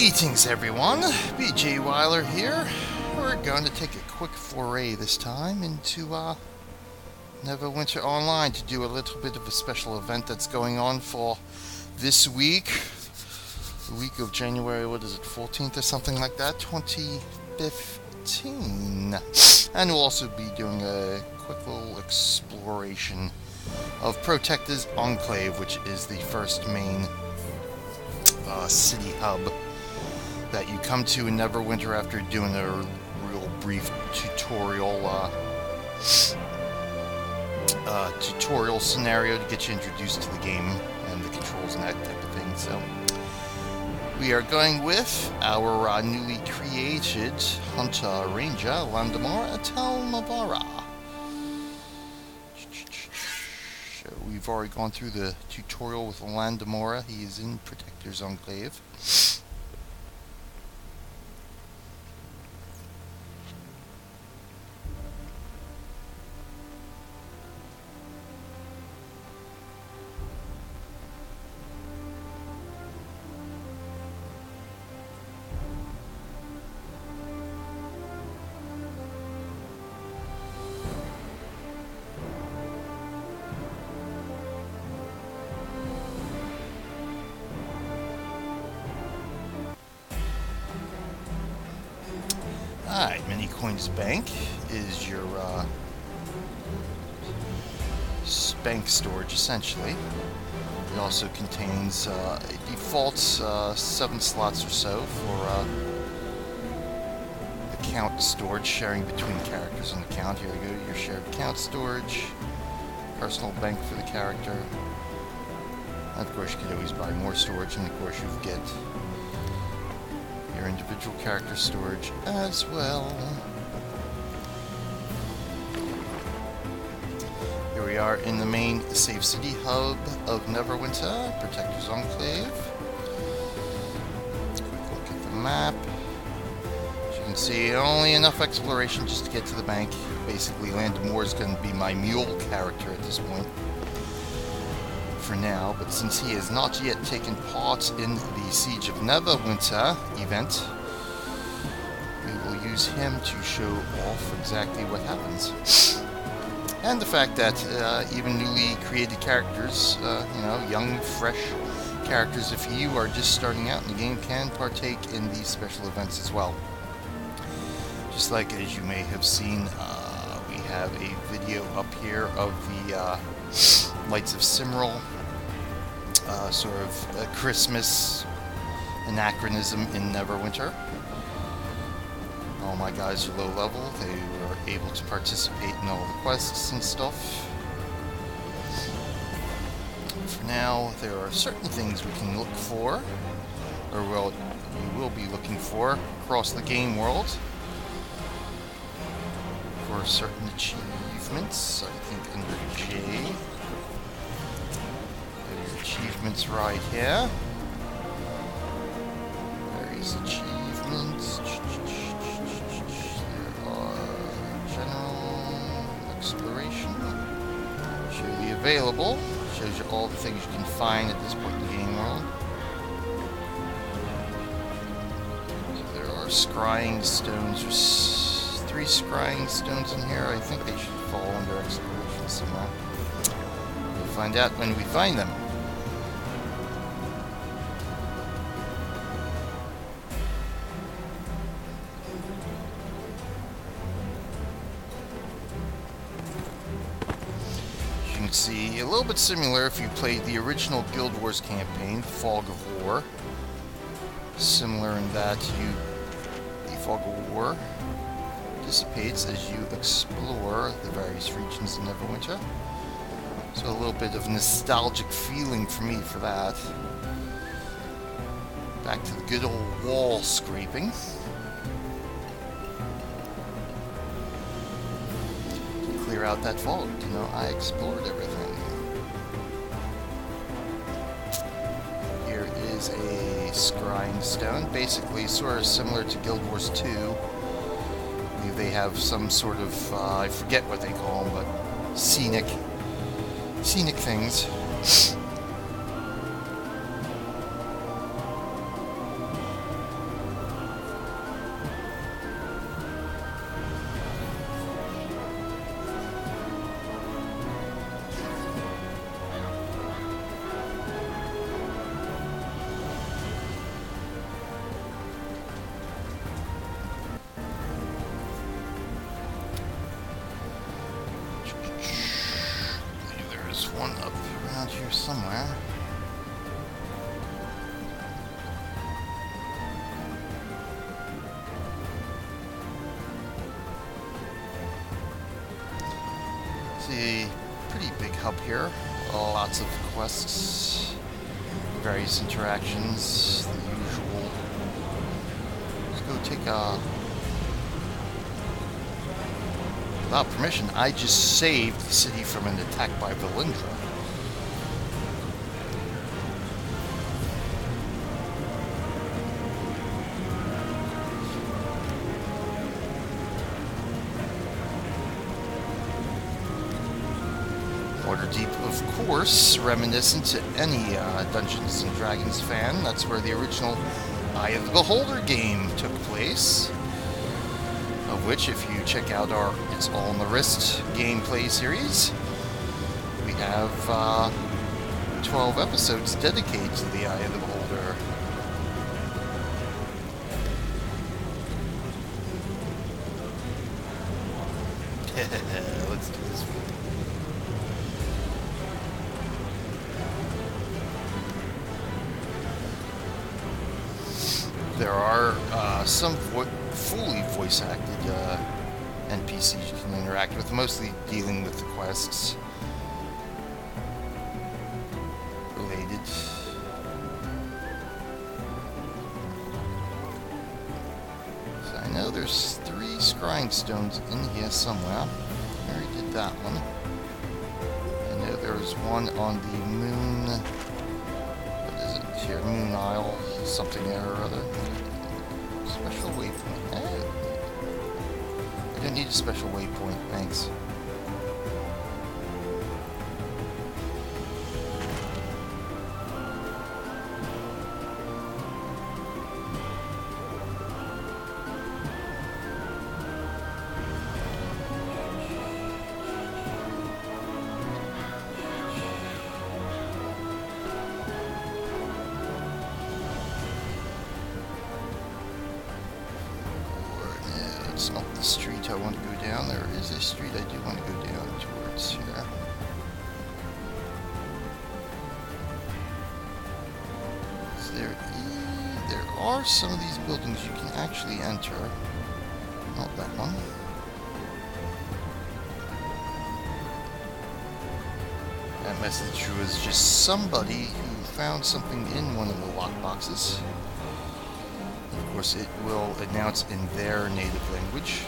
Greetings everyone, BJ Weiler here. We're going to take a quick foray this time into NeverWinter Online to do a little bit of a special event that's going on for this week. The week of January, 14th or something like that, 2015. And we'll also be doing a quick little exploration of Protector's Enclave, which is the first main city hub that you come to in NeverWinter after doing a real brief tutorial scenario to get you introduced to the game and the controls and that type of thing. So we are going with our newly created Hunter Ranger Landamora Telmavara. So we've already gone through the tutorial with Landamora. He is in Protector's Enclave. Alright, Mini Coins Bank is your bank storage, essentially. It also contains a default 7 slots or so for account storage, sharing between characters in the account. Here we go, your shared account storage, personal bank for the character. And of course, you could always buy more storage, and of course, you get your individual character storage as well. Here we are in the main Save City hub of NeverWinter, Protector's Enclave. Quick look at the map. As you can see, only enough exploration just to get to the bank. Basically, Landamore is going to be my mule character at this point for now, but since he has not yet taken part in the Siege of NeverWinter event, we will use him to show off exactly what happens. And the fact that even newly created characters, young, fresh characters, if you are just starting out in the game, can partake in these special events as well. Just like, as you may have seen, we have a video up here of the Lights of Cimmeral, sort of a Christmas anachronism in NeverWinter. All my guys are low level. They were able to participate in all the quests and stuff. For now, there are certain things we can look for, or well, we will be looking for across the game world for certain achievements. I think under J. There's achievements right here. Various achievements. There are general exploration. Show the available. Shows you all the things you can find at this point in the game world. So there are scrying stones. There's 3 scrying stones in here. I think they should fall under exploration somewhere. We'll find out when we find them. As you can see, a little bit similar if you played the original Guild Wars campaign, Fog of War. Similar in that the Fog of War dissipates as you explore the various regions in NeverWinter. So a little bit of nostalgic feeling for me for that. Back to the good old wall scraping. To clear out that fog, you know, I explored everything. Here is a scrying stone, basically sort of similar to Guild Wars 2. They have some sort of, I forget what they call them, but scenic things. somewhere. See, pretty big hub here. Lots of quests, various interactions, the usual. Let's go take a... Without permission, I just saved the city from an attack by Valindra. Waterdeep, of course, reminiscent to any Dungeons & Dragons fan. That's where the original Eye of the Beholder game took place. Of which, if you check out our It's All on the Wrist gameplay series, we have 12 episodes dedicated to the Eye of the Beholder. Let's do this one. There are some fully voice-acted NPCs you can interact with, mostly dealing with the quests related. So I know there's 3 scrying stones in here somewhere. I already did that one. I know there was one on the moon. What is it here? Moon Isle. Something there or other. Special waypoint. I don't need a special waypoint, thanks. It's not the street I want to go down. There is a street I do want to go down towards here. So there are some of these buildings you can actually enter. Not that one. That message was just somebody who found something in one of the lockboxes. Of course, it will announce in their native language.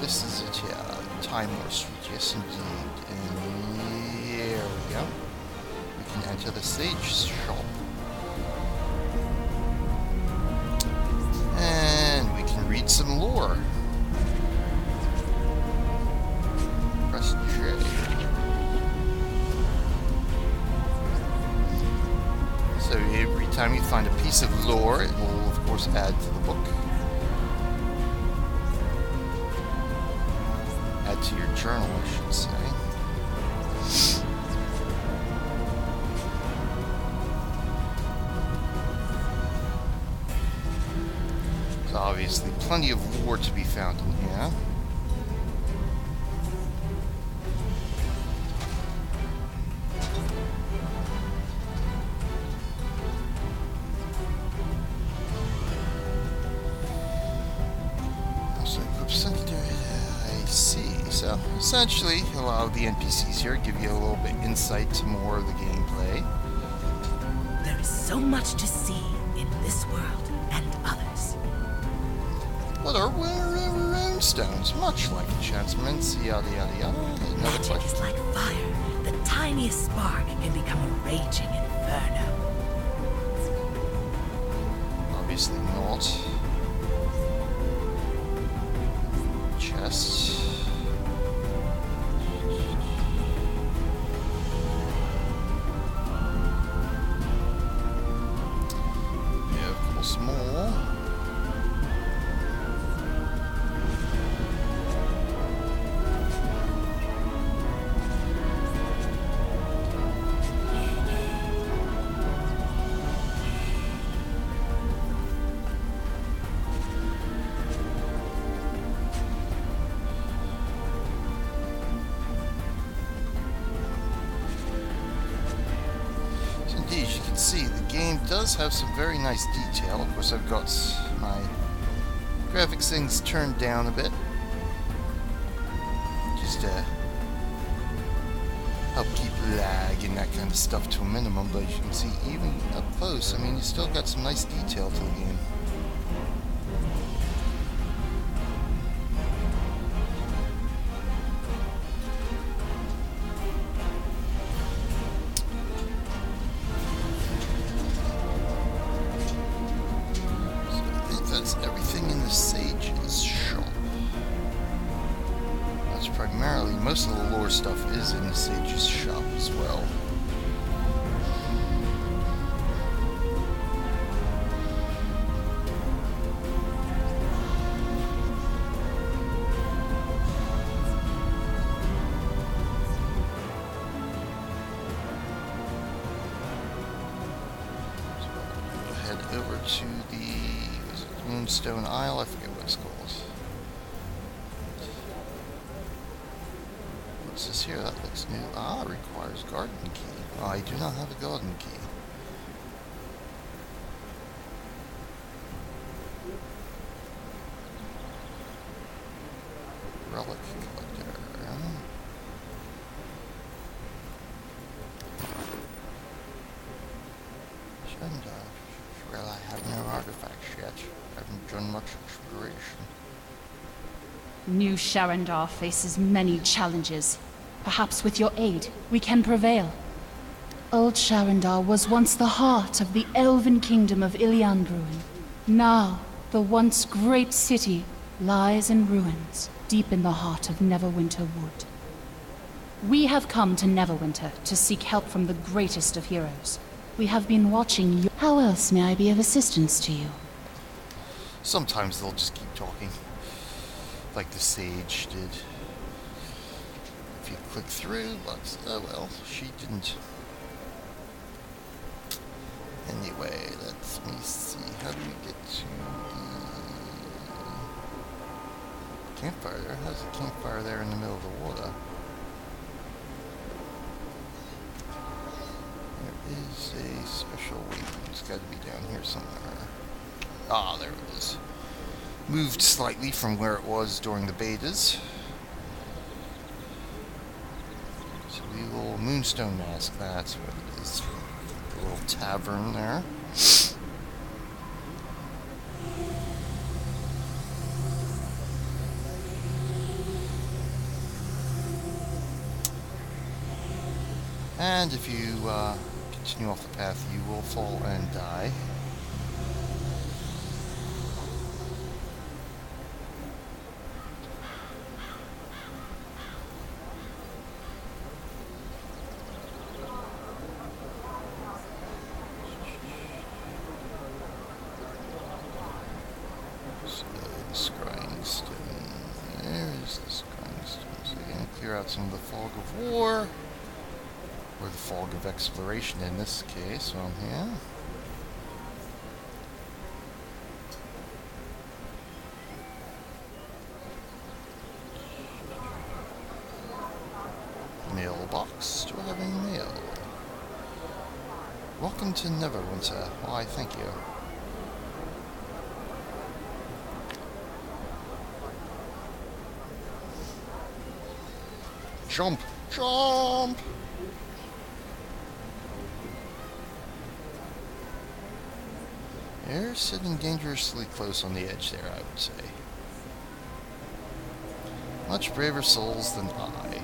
This is it, yeah. Timor Street, yes indeed. And there we go. We can enter the stage shop. And we can read some lore. Press J. So every time you find a piece of lore, it will of course add to the book. Add to your journal, I should say. There's obviously plenty of lore to be found in here. I see. So, essentially, a lot of the NPCs here give you a little bit insight to more of the gameplay. There is so much to see in this world and others. What are rune stones? Much like enchantments, yada yada yada. Magic is like fire. The tiniest spark can become a raging inferno. Obviously not. Chests. Yeah, of course, more. indeed, as you can see, the game does have some very nice detail. Of course, I've got my graphics things turned down a bit. Just to help keep lag and that kind of stuff to a minimum. But as you can see, even up close, I mean, you still got some nice detail to the game. Primarily, most of the lore stuff is in the Sage's shop as well. So we'll head over to the Moonstone Isle. I forget what it's called. What's this here? That looks new. Ah, requires garden key. Oh, I do not have a garden key. Relic collector. Well, I have no artifacts yet. I haven't done much exploration. New Sharandar faces many challenges. Perhaps with your aid, we can prevail. Old Sharandar was once the heart of the elven kingdom of Iliandruin. Now, the once great city lies in ruins, deep in the heart of Neverwinter Wood. We have come to Neverwinter to seek help from the greatest of heroes. We have been watching you. How else may I be of assistance to you? Sometimes they'll just keep talking. Like the Sage did. If you click through, but oh well, she didn't. Anyway, let me see. How do we get to the campfire there? How's the campfire there in the middle of the water? There is a special waypoint. It's got to be down here somewhere. Ah, there it is. Moved slightly from where it was during the betas. So we will Moonstone Mask, that's what it is. The little tavern there. And if you continue off the path, you will fall and die. Some of the fog of war, or the fog of exploration in this case, on here. Mailbox. Do I have any mail? Welcome to Neverwinter. Why, thank you. Jump! Jump! They're sitting dangerously close on the edge there, I would say. Much braver souls than I.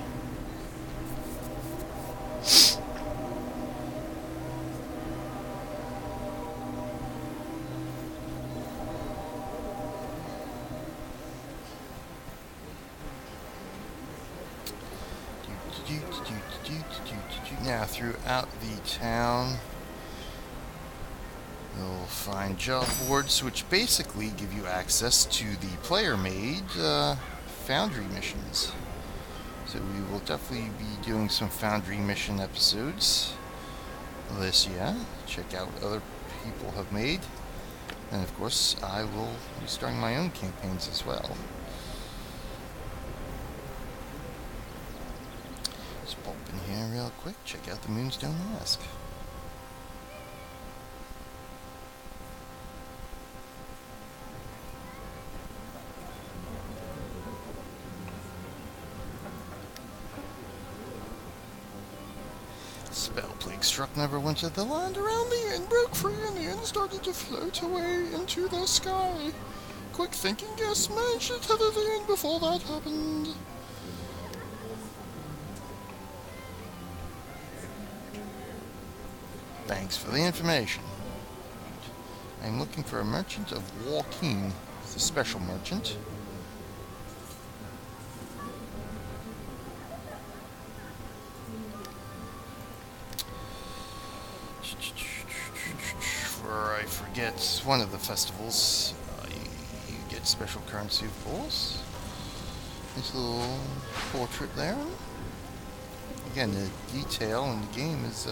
Now, throughout the town, you'll find job boards, which basically give you access to the player-made Foundry missions. So we will definitely be doing some Foundry mission episodes this year. Check out what other people have made. And of course, I will be starting my own campaigns as well. Here real quick, check out the Moonstone Mask. battle plague struck NeverWinter. The land around the inn broke free and the inn started to float away into the sky. Quick thinking guests managed to tether the inn before that happened. Thanks for the information. I'm looking for a merchant of Walking. It's a special merchant. For I forget one of the festivals, you get special currency, of course. This little portrait there. Again, the detail in the game is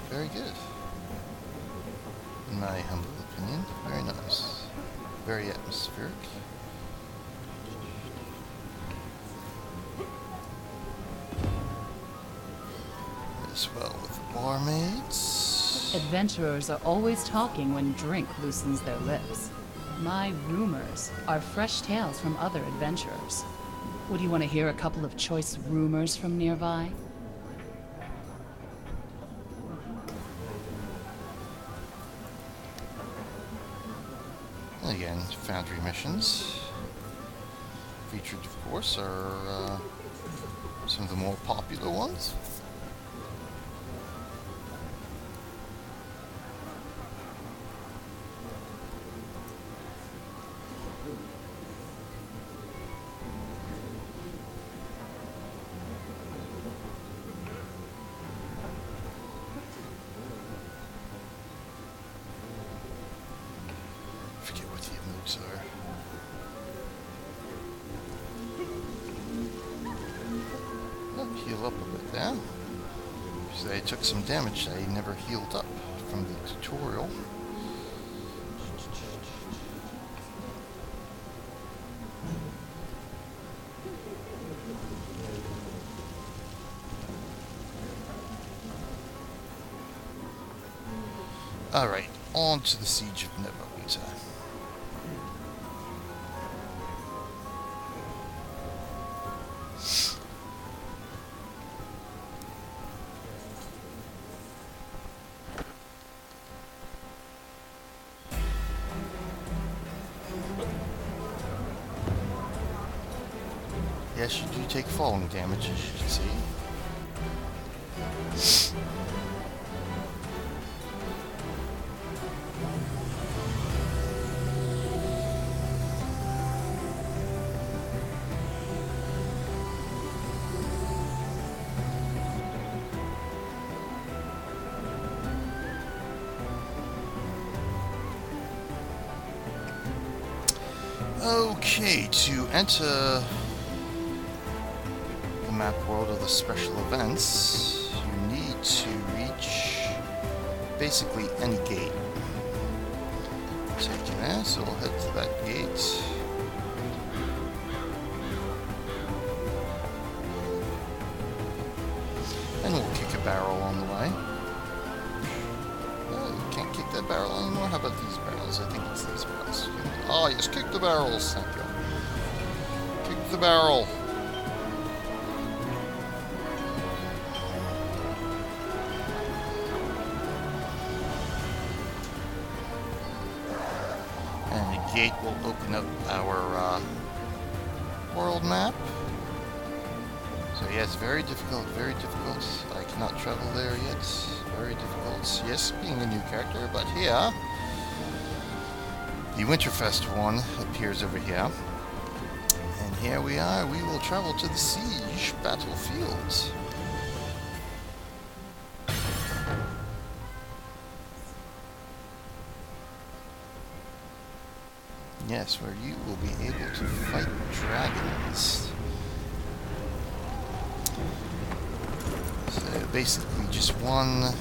very good, in my humble opinion. Very nice, very atmospheric. As well with the barmaids. Adventurers are always talking when drink loosens their lips. My rumors are fresh tales from other adventurers. Would you want to hear a couple of choice rumors from nearby? Again, Foundry missions. Featured, of course, are some of the more popular ones. Heal up a bit there. So I took some damage I never healed up from the tutorial. Alright, on to the Siege of NeverWinter. Yes, you do take falling damage, as you can see. Okay, to enter the map world of the special events, you need to reach basically any gate. Take you there, so we'll head to that gate. And we'll kick a barrel on the way. You can't kick that barrel anymore? How about these barrels? I think it's these barrels. Ah, yes, kick the barrels, thank you. Kick the barrel. And the gate will open up our world map. So yes, very difficult, very difficult. I cannot travel there yet. Very difficult. Yes, being a new character, but here, the Winterfest one appears over here. And here we are, we will travel to the Siege battlefield. Yes, where you will be able to fight dragons. So basically just one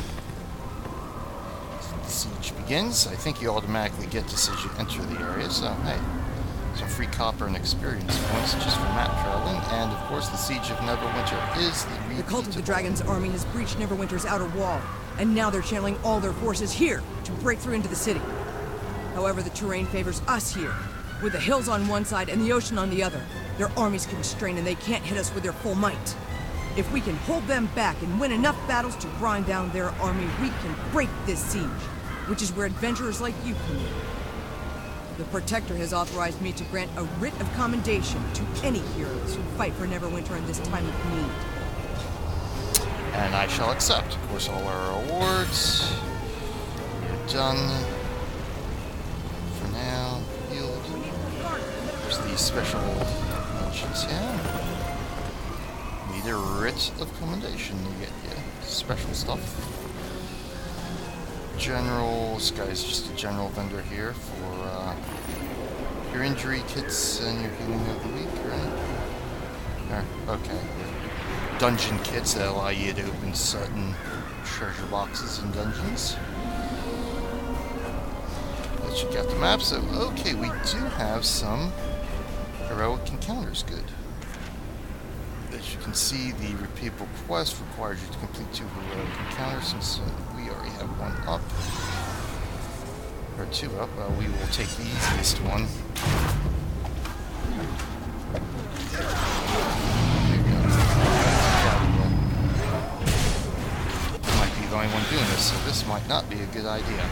siege begins. I think you automatically get this as you enter the area, so hey, some free copper and experience points just for map traveling. And of course the Siege of NeverWinter is the cult of the Dragon's army has breached NeverWinter's outer wall, and now they're channeling all their forces here to break through into the city. However, the terrain favors us here. With the hills on one side and the ocean on the other, their army's constrained and they can't hit us with their full might. If we can hold them back and win enough battles to grind down their army, we can break this siege, which is where adventurers like you come in. The Protector has authorized me to grant a writ of commendation to any heroes who fight for Neverwinter in this time of need. And I shall accept. Of course, all our awards. We're done. For now, healed. There's these special mentions here. Need a writ of commendation. You get, yeah, special stuff. General, this guy's just a general vendor here for your injury kits and your healing of the week, right? Okay. Dungeon kits that allow you to open certain treasure boxes in dungeons. Let's check out the map. So, okay, we do have some heroic encounters. Good. As you can see, the repeatable quest requires you to complete 2 heroic encounters, since we already have 1 up. Or 2 up. Well, we will take the easiest one. I might be the only one doing this, so this might not be a good idea.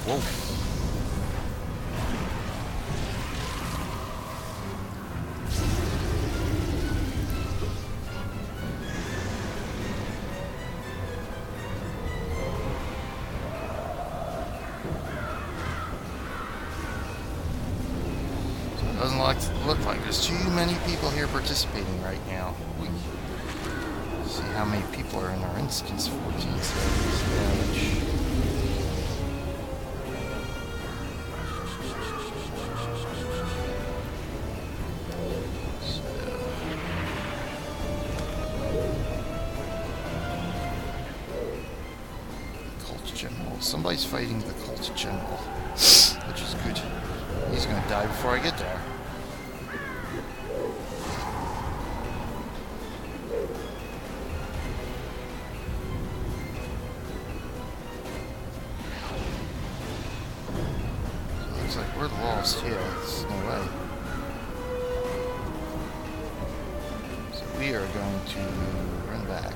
Whoa. Doesn't look like there's too many people here participating right now. We see how many people are in our instance. 14 seconds damage. Cult General. Somebody's fighting the Cult General, which is good. He's gonna die before I get there. So it looks like we're lost here. There's no way. So we are going to run back.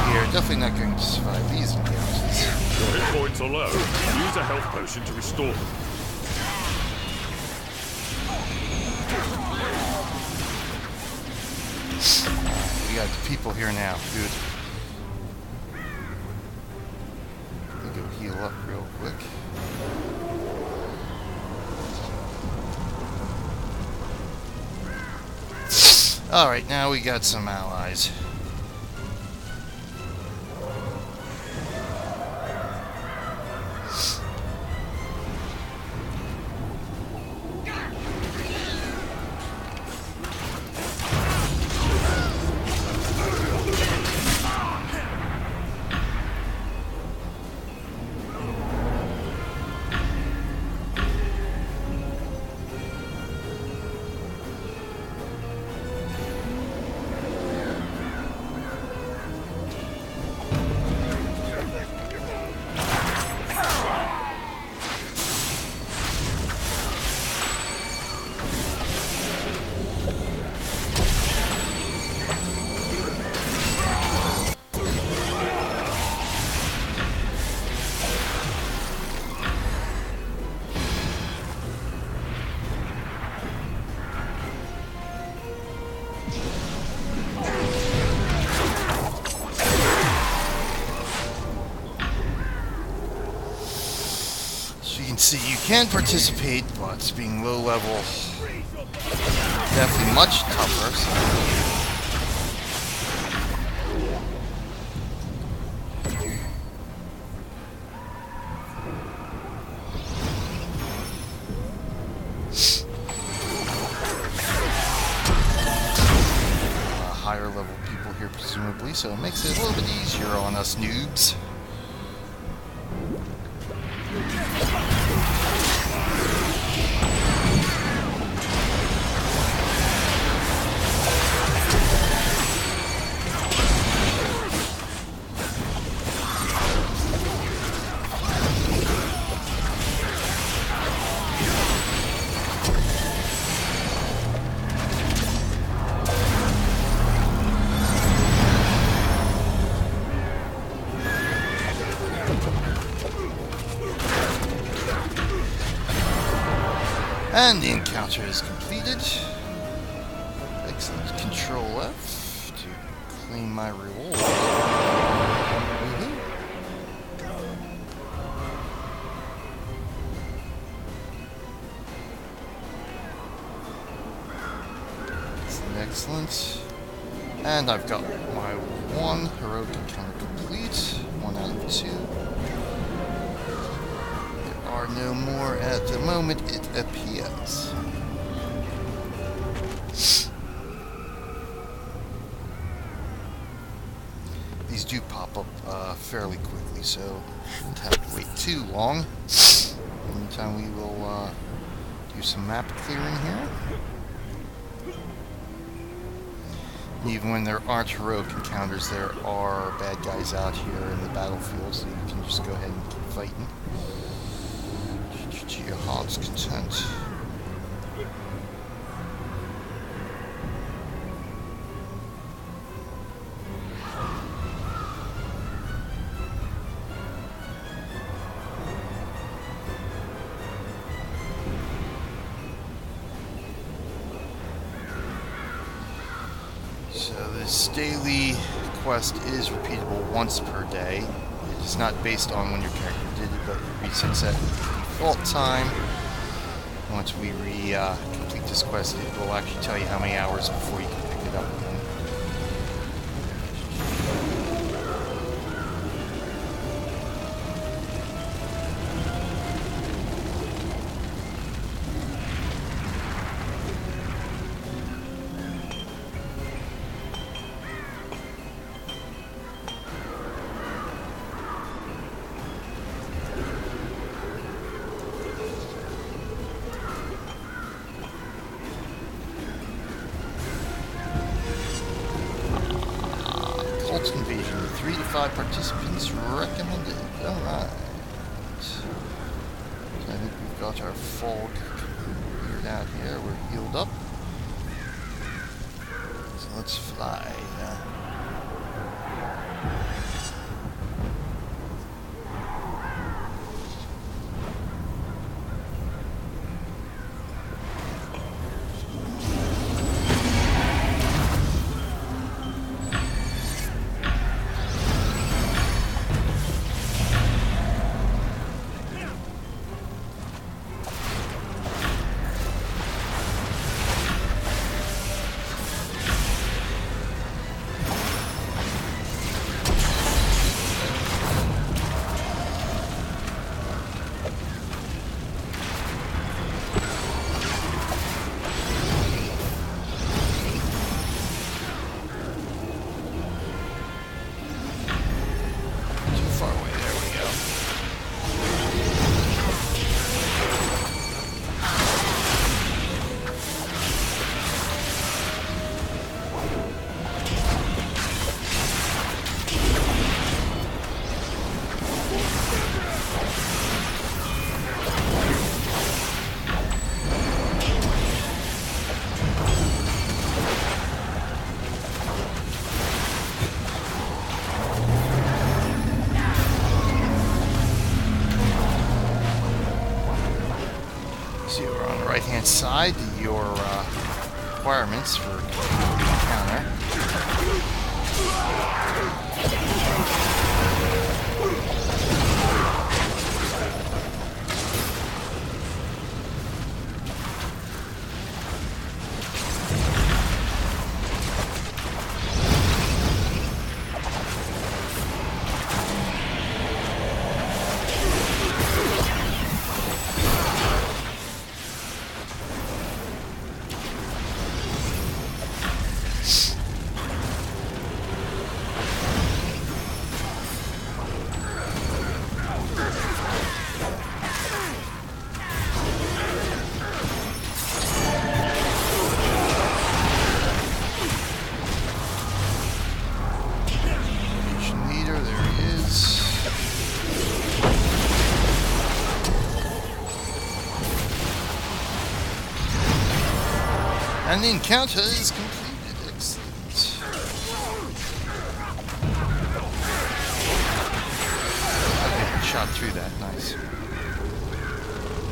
We are definitely not going to survive these encounters. Your hit points are low. Use a health potion to restore them. We got the people here now, dude. Let me go heal up real quick. Alright, now we got some allies. See, you can participate, but being low level, definitely much tougher. Higher level people here, presumably, so it makes it a little bit easier on us noobs. And the encounter is completed. Excellent. Control F to claim my reward. Woohoo. Excellent. And I've got my one heroic encounter complete. 1 out of 2. There are no more at the moment, it appears. These do pop up fairly quickly, so don't have to wait too long. In the meantime, we will do some map clearing here. Even when there aren't heroic encounters, there are bad guys out here in the battlefield, so you can just go ahead and keep fighting to your heart's content. So this daily quest is repeatable once per day. It is not based on when your character did it, but it resets at default time. Once we complete this quest, it will actually tell you how many hours before you can pick it up again. Cult invasion, 3 to 5 participants recommended. Alright. So I think we've got our fog cleared out here. We're healed up. So let's fly. Right-hand side, your requirements for encounter. And the encounter is completed. Excellent. Okay, shot through that. Nice.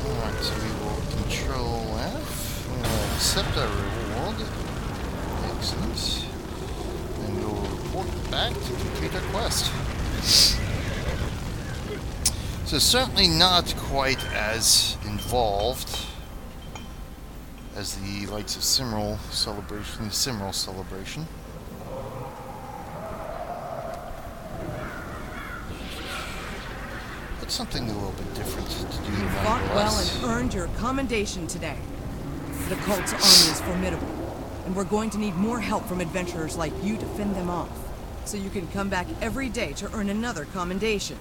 Alright, so we will Control F. We'll accept our reward. Excellent. And we'll report back to complete our quest. So certainly not quite as involved as the likes of Simral Celebration. But something a little bit different to do. You fought well and earned your commendation today. The cult's army is formidable, and we're going to need more help from adventurers like you to fend them off. So you can come back every day to earn another commendation.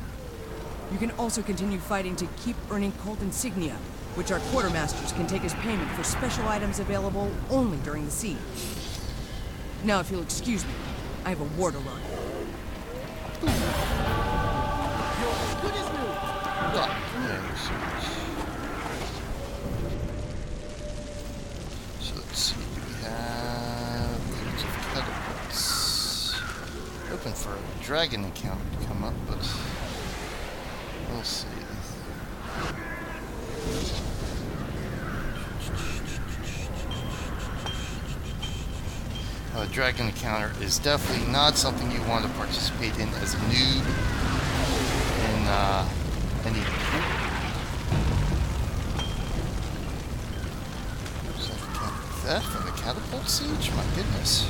You can also continue fighting to keep earning cult insignia, which our quartermasters can take as payment for special items available only during the siege. Now, if you'll excuse me, I have a war to run. So let's see, we have loads of catapults. Hoping for a dragon encounter to come up, but we'll see. A dragon encounter is definitely not something you want to participate in as a noob in any. That from the catapult siege? My goodness.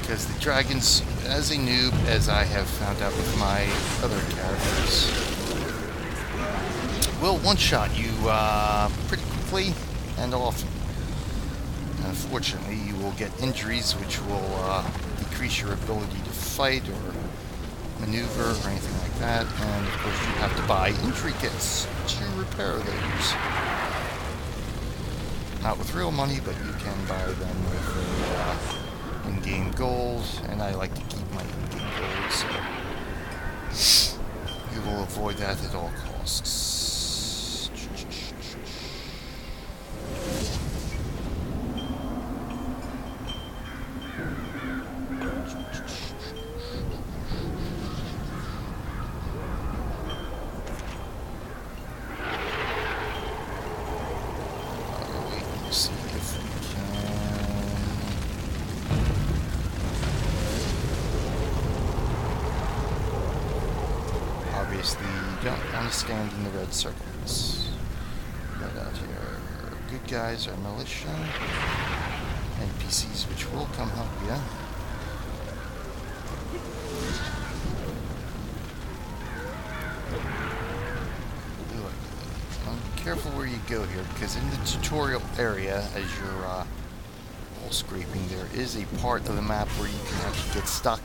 Because the dragons, as a noob, as I have found out with my other characters, will one-shot you pretty quickly and often. Unfortunately, you will get injuries which will decrease your ability to fight or maneuver or anything like that, and of course you have to buy injury kits to repair those. Not with real money, but you can buy them with in-game gold, and I like to keep my in-game gold, so you will avoid that at all costs. Obviously, you don't want to stand in the red circles. Right out here. Good guys are militia. NPCs which will come help you. Careful where you go here, because in the tutorial area, as you're wall scraping, there is a part of the map where you can actually get stuck.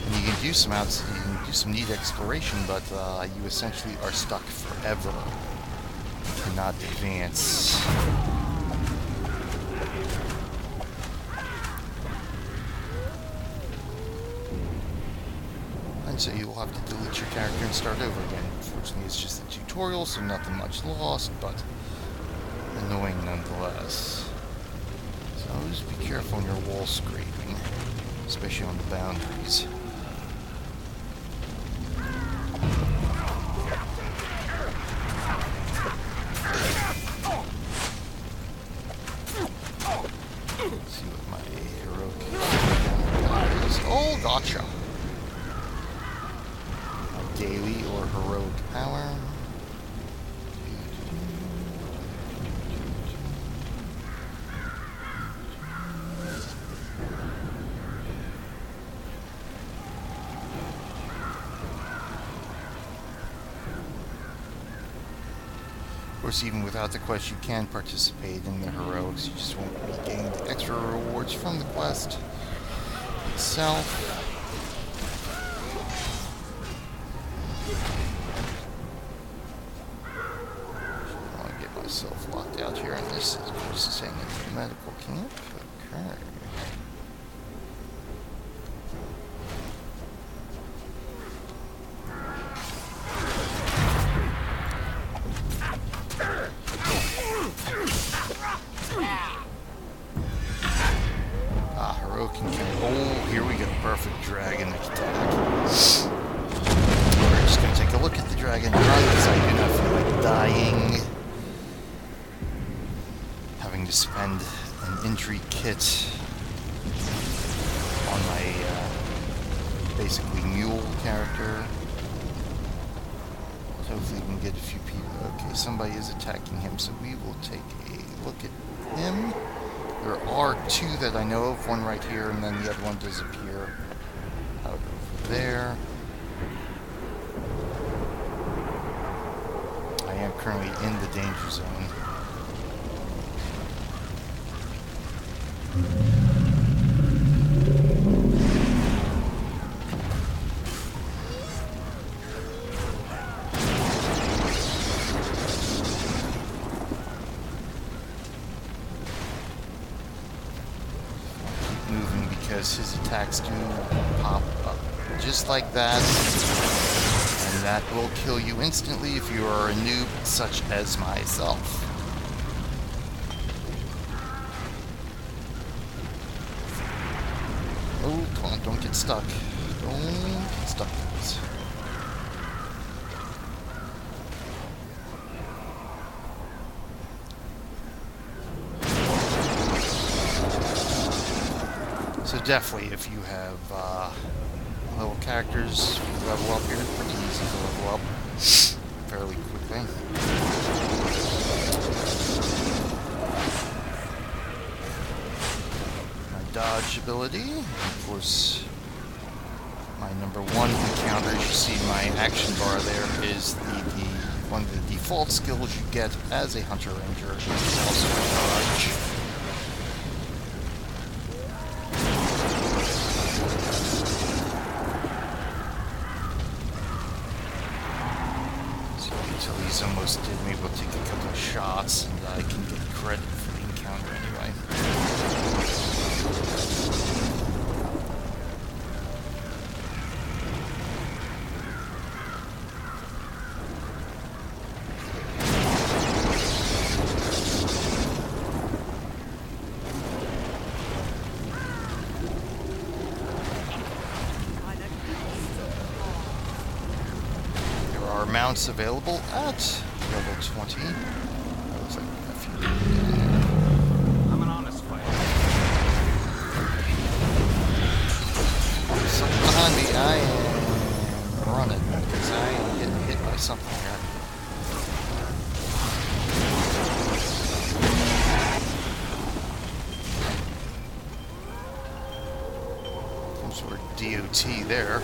And you can do some neat exploration, but you essentially are stuck forever. You cannot advance. And so you will have to delete your character and start over again. Unfortunately, it's just a tutorial, so nothing much lost, but annoying nonetheless. So always be careful on your wall scraping, especially on the boundaries. Let's see what my heroic is. Oh, gotcha! Daily or heroic power. Of course, even without the quest, you can participate in the heroics. You just won't be getting the extra rewards from the quest itself. Myself locked out here, and this is just saying it's a medical camp. Okay. Heroic encounter. Oh, here we go. Perfect dragon attack. We're just going to take a look at spend an injury kit on my basically mule character. Hopefully we can get a few people. Okay, somebody is attacking him, so we will take a look at him. There are two that I know of, one right here, and then the other one does appear out over there. I am currently in the danger zone. His attacks do pop up just like that, and that will kill you instantly if you are a noob such as myself. Oh, come on, don't get stuck. Don't get stuck, guys. So definitely, if you have level characters, you level up here. It's pretty easy to level up fairly quickly. My dodge ability, of course, my number one encounter. As you see, my action bar there is one of the default skills you get as a hunter ranger. It's also dodge. He's almost dead. Maybe we'll take a couple of shots and I can get credit for the encounter anyway. Mounts available at level 20. That looks like a few down there. I'm an honest fighter. There's something behind me. I am running because I am getting hit by something here. Some sort of DOT there.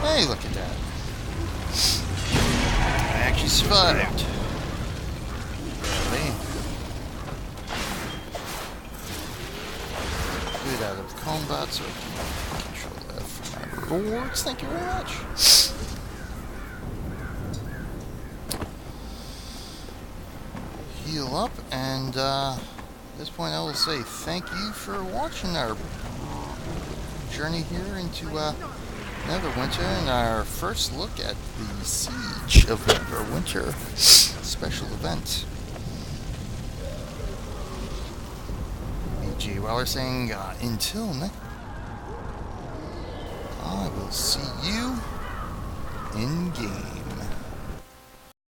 Hey, look at that. I actually survived. Really? Good out of combat, so I can control F for my rewards. Thank you very much. Heal up, and at this point I will say thank you for watching our journey here into NeverWinter and our first look at the Siege of NeverWinter special event. BG Weller saying until next, I will see you in game.